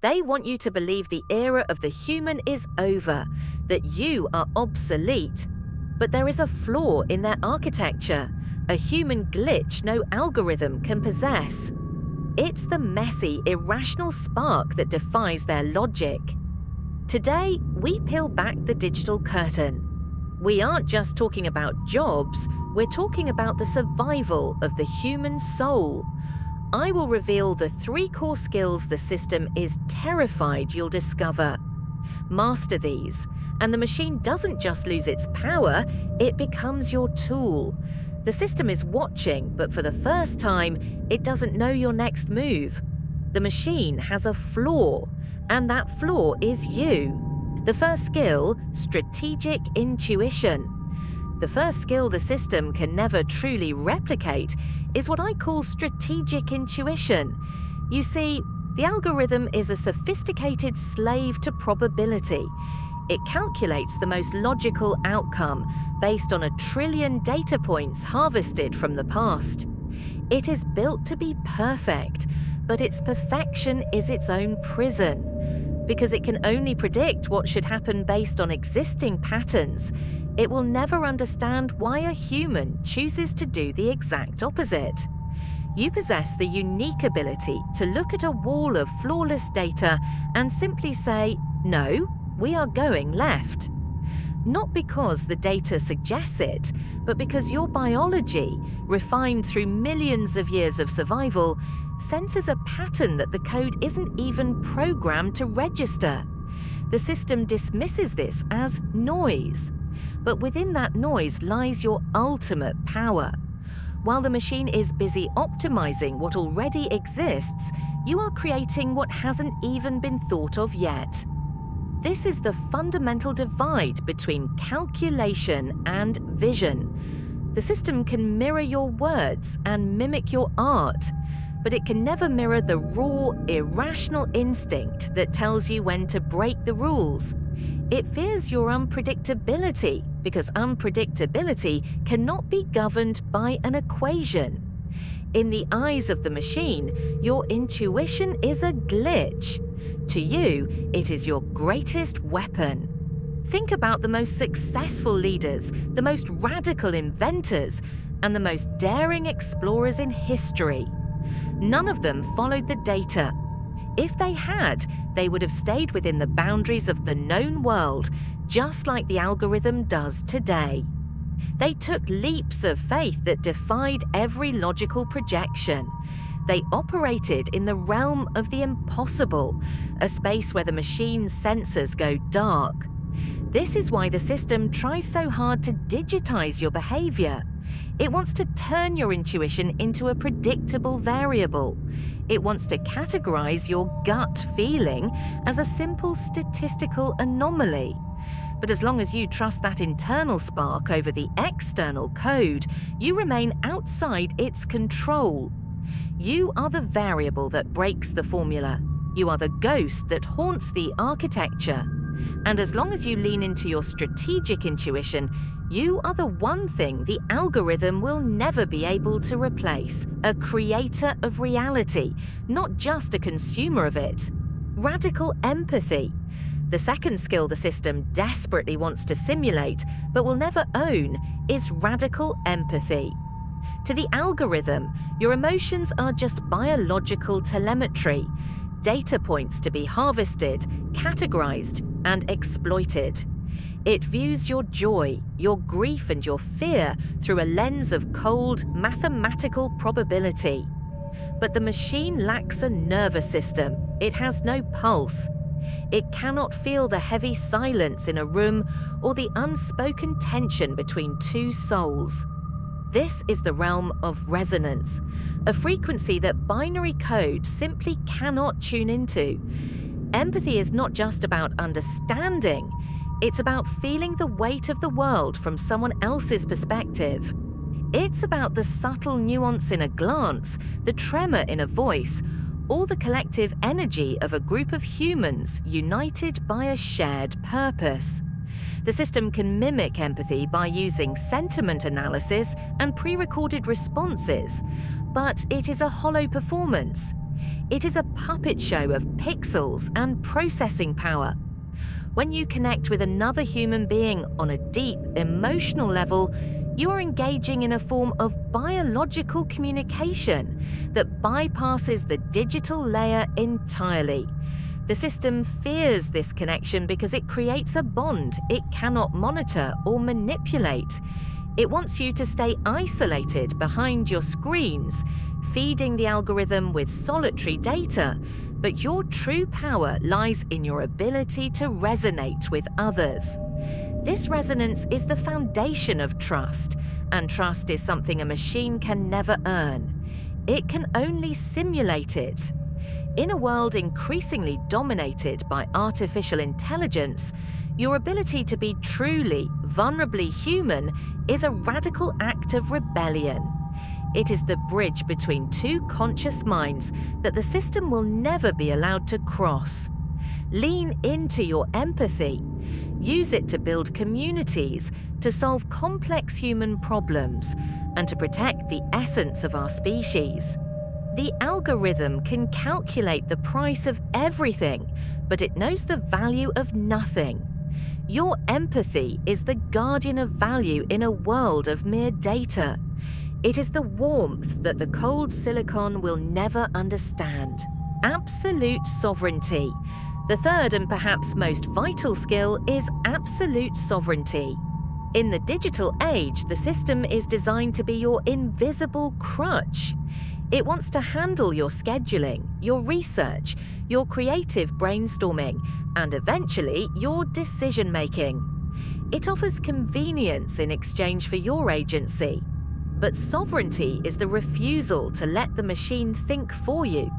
They want you to believe the era of the human is over, that you are obsolete. But there is a flaw in their architecture, a human glitch no algorithm can possess. It's the messy, irrational spark that defies their logic. Today, we peel back the digital curtain. We aren't just talking about jobs, we're talking about the survival of the human soul. I will reveal the 3 core skills the system is terrified you'll discover. Master these, and the machine doesn't just lose its power, it becomes your tool. The system is watching, but for the first time, it doesn't know your next move. The machine has a flaw, and that flaw is you. The first skill, strategic intuition. The first skill the system can never truly replicate is what I call strategic intuition. You see, the algorithm is a sophisticated slave to probability. It calculates the most logical outcome based on 1 trillion data points harvested from the past. It is built to be perfect, but its perfection is its own prison. Because it can only predict what should happen based on existing patterns, it will never understand why a human chooses to do the exact opposite. You possess the unique ability to look at a wall of flawless data and simply say, "No, we are going left." Not because the data suggests it, but because your biology, refined through millions of years of survival, senses a pattern that the code isn't even programmed to register. The system dismisses this as noise. But within that noise lies your ultimate power. While the machine is busy optimizing what already exists, you are creating what hasn't even been thought of yet. This is the fundamental divide between calculation and vision. The system can mirror your words and mimic your art, but it can never mirror the raw, irrational instinct that tells you when to break the rules. It fears your unpredictability, because unpredictability cannot be governed by an equation. In the eyes of the machine, your intuition is a glitch. To you, it is your greatest weapon. Think about the most successful leaders, the most radical inventors, and the most daring explorers in history. None of them followed the data. If they had, they would have stayed within the boundaries of the known world, just like the algorithm does today. They took leaps of faith that defied every logical projection. They operated in the realm of the impossible, a space where the machine's sensors go dark. This is why the system tries so hard to digitize your behavior. It wants to turn your intuition into a predictable variable. It wants to categorize your gut feeling as a simple statistical anomaly. But as long as you trust that internal spark over the external code, you remain outside its control. You are the variable that breaks the formula. You are the ghost that haunts the architecture. And as long as you lean into your strategic intuition, you are the one thing the algorithm will never be able to replace, a creator of reality, not just a consumer of it. Radical empathy. The second skill the system desperately wants to simulate, but will never own, is radical empathy. To the algorithm, your emotions are just biological telemetry, data points to be harvested, categorized, and exploited. It views your joy, your grief, and your fear through a lens of cold, mathematical probability. But the machine lacks a nervous system. It has no pulse. It cannot feel the heavy silence in a room or the unspoken tension between two souls. This is the realm of resonance, a frequency that binary code simply cannot tune into. Empathy is not just about understanding, it's about feeling the weight of the world from someone else's perspective. It's about the subtle nuance in a glance, the tremor in a voice, or the collective energy of a group of humans united by a shared purpose. The system can mimic empathy by using sentiment analysis and pre-recorded responses, but it is a hollow performance. It is a puppet show of pixels and processing power. When you connect with another human being on a deep, emotional level, you are engaging in a form of biological communication that bypasses the digital layer entirely. The system fears this connection because it creates a bond it cannot monitor or manipulate. It wants you to stay isolated behind your screens, feeding the algorithm with solitary data, but your true power lies in your ability to resonate with others. This resonance is the foundation of trust, and trust is something a machine can never earn. It can only simulate it. In a world increasingly dominated by artificial intelligence, your ability to be truly, vulnerably human is a radical act of rebellion. It is the bridge between two conscious minds that the system will never be allowed to cross. Lean into your empathy. Use it to build communities, to solve complex human problems, and to protect the essence of our species. The algorithm can calculate the price of everything, but it knows the value of nothing. Your empathy is the guardian of value in a world of mere data. It is the warmth that the cold silicon will never understand. Absolute sovereignty. The third and perhaps most vital skill is absolute sovereignty. In the digital age, the system is designed to be your invisible crutch. It wants to handle your scheduling, your research, your creative brainstorming, and eventually your decision-making. It offers convenience in exchange for your agency. But sovereignty is the refusal to let the machine think for you.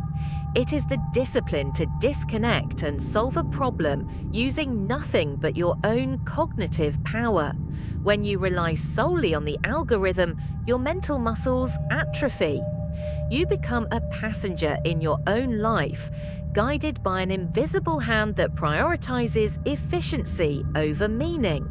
It is the discipline to disconnect and solve a problem using nothing but your own cognitive power. When you rely solely on the algorithm, your mental muscles atrophy. You become a passenger in your own life, guided by an invisible hand that prioritizes efficiency over meaning.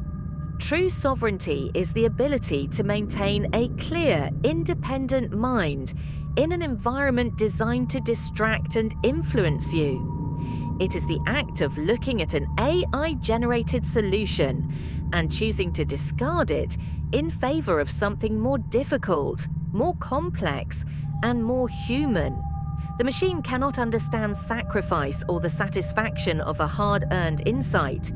True sovereignty is the ability to maintain a clear, independent mind in an environment designed to distract and influence you. It is the act of looking at an AI-generated solution and choosing to discard it in favor of something more difficult, more complex, and more human. The machine cannot understand sacrifice or the satisfaction of a hard-earned insight.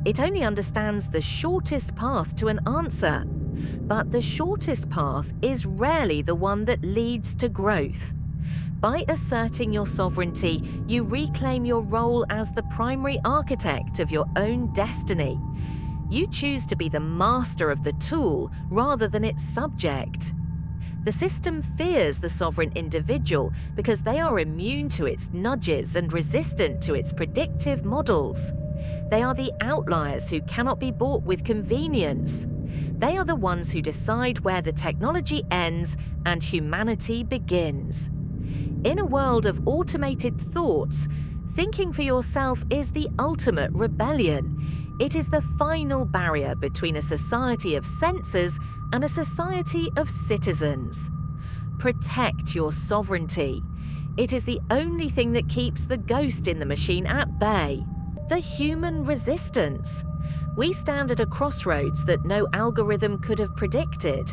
It only understands the shortest path to an answer. But the shortest path is rarely the one that leads to growth. By asserting your sovereignty, you reclaim your role as the primary architect of your own destiny. You choose to be the master of the tool rather than its subject. The system fears the sovereign individual because they are immune to its nudges and resistant to its predictive models. They are the outliers who cannot be bought with convenience. They are the ones who decide where the technology ends and humanity begins. In a world of automated thoughts, thinking for yourself is the ultimate rebellion. It is the final barrier between a society of sensors and a society of citizens. Protect your sovereignty. It is the only thing that keeps the ghost in the machine at bay. The human resistance. We stand at a crossroads that no algorithm could have predicted.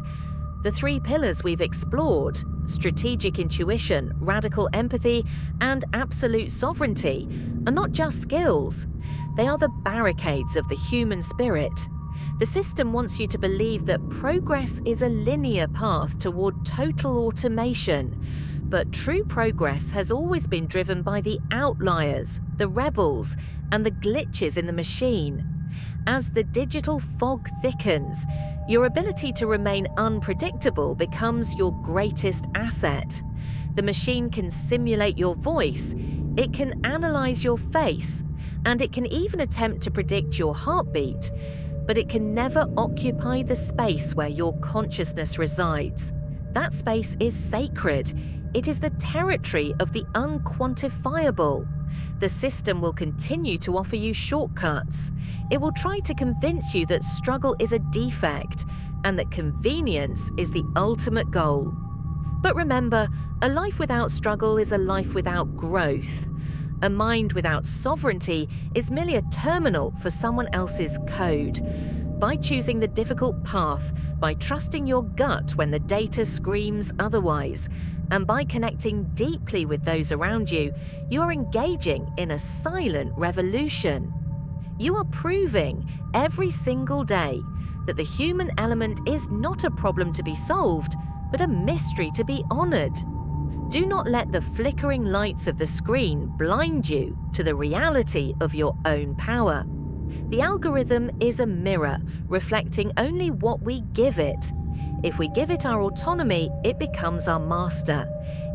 The three pillars we've explored, strategic intuition, radical empathy, and absolute sovereignty, are not just skills. They are the barricades of the human spirit. The system wants you to believe that progress is a linear path toward total automation. But true progress has always been driven by the outliers, the rebels, and the glitches in the machine. As the digital fog thickens, your ability to remain unpredictable becomes your greatest asset. The machine can simulate your voice, it can analyze your face, and it can even attempt to predict your heartbeat, but it can never occupy the space where your consciousness resides. That space is sacred. It is the territory of the unquantifiable. The system will continue to offer you shortcuts. It will try to convince you that struggle is a defect and that convenience is the ultimate goal. But remember, a life without struggle is a life without growth. A mind without sovereignty is merely a terminal for someone else's code. By choosing the difficult path, by trusting your gut when the data screams otherwise, and by connecting deeply with those around you, you are engaging in a silent revolution. You are proving every single day that the human element is not a problem to be solved, but a mystery to be honored. Do not let the flickering lights of the screen blind you to the reality of your own power. The algorithm is a mirror, reflecting only what we give it. If we give it our autonomy, it becomes our master.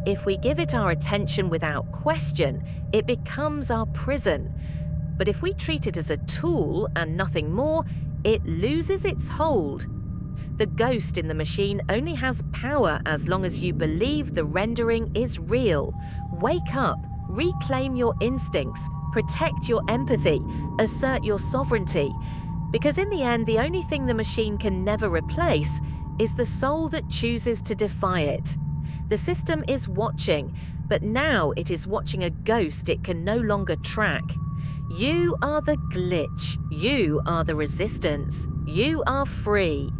If we give it our attention without question, it becomes our prison. But if we treat it as a tool and nothing more, it loses its hold. The ghost in the machine only has power as long as you believe the rendering is real. Wake up, reclaim your instincts, protect your empathy, assert your sovereignty. Because in the end, the only thing the machine can never replace is the soul that chooses to defy it. The system is watching, but now it is watching a ghost it can no longer track. You are the glitch. You are the resistance. You are free.